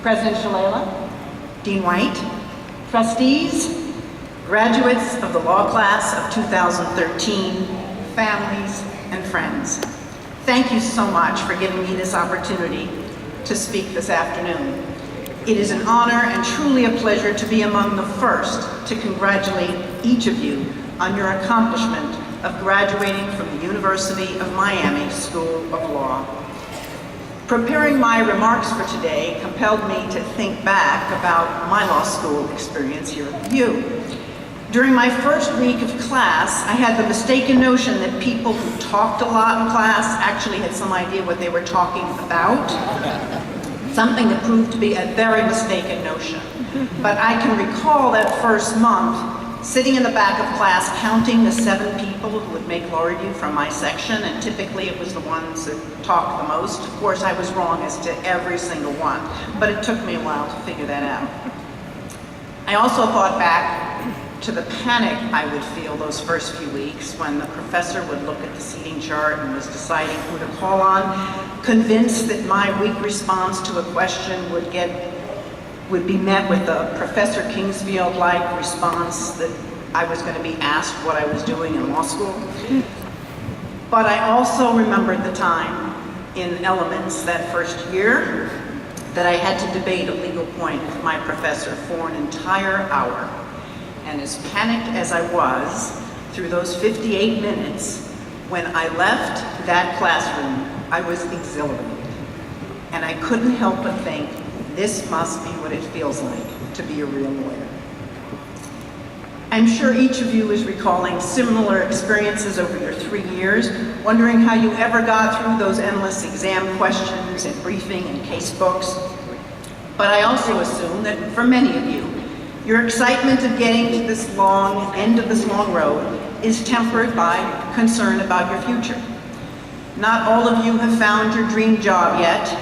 President Shalala, Dean White, trustees, graduates of the law class of 2013, families, and friends. Thank you so much for giving me this opportunity to speak this afternoon. It is an honor and truly a pleasure to be among the first to congratulate each of you on your accomplishment of graduating from the University of Miami School of Law. Preparing my remarks for today compelled me to think back about my law school experience here at U. During my first week of class, I had the mistaken notion that people who talked a lot in class actually had some idea what they were talking about. Something that proved to be a very mistaken notion. But I can recall that first month, sitting in the back of class, counting the 7 people who would make law review from my section, and typically it was the ones that talked the most. Of course, I was wrong as to every single one, but it took me a while to figure that out. I also thought back to the panic I would feel those first few weeks when the professor would look at the seating chart and was deciding who to call on, convinced that my weak response to a question would be met with a Professor Kingsfield-like response that I was going to be asked what I was doing in law school. But I also remembered the time in Elements that first year that I had to debate a legal point with my professor for an entire hour. And as panicked as I was through those 58 minutes, when I left that classroom, I was exhilarated. And I couldn't help but think, this must be what it feels like to be a real lawyer. I'm sure each of you is recalling similar experiences over your 3 years, wondering how you ever got through those endless exam questions and briefing and case books. But I also assume that for many of you, your excitement of getting to this end of this long road is tempered by concern about your future. Not all of you have found your dream job yet.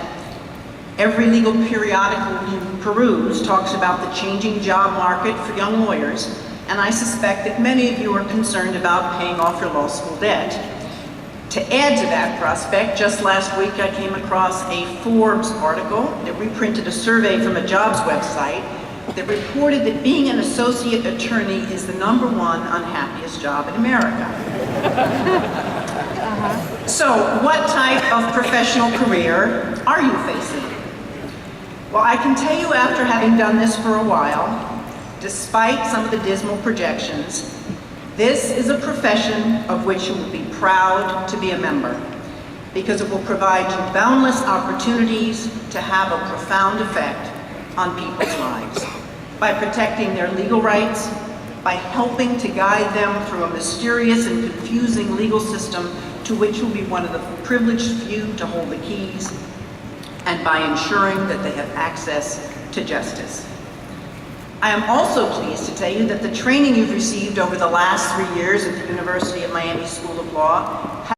Every legal periodical you peruse talks about the changing job market for young lawyers, and I suspect that many of you are concerned about paying off your law school debt. To add to that prospect, just last week I came across a Forbes article that reprinted a survey from a jobs website that reported that being an associate attorney is the #1 unhappiest job in America. So what type of professional career are you facing? Well, I can tell you after having done this for a while, despite some of the dismal projections, this is a profession of which you will be proud to be a member, because it will provide you boundless opportunities to have a profound effect on people's lives, by protecting their legal rights, by helping to guide them through a mysterious and confusing legal system to which you'll be one of the privileged few to hold the keys, and by ensuring that they have access to justice. I am also pleased to tell you that the training you've received over the last 3 years at the University of Miami School of Law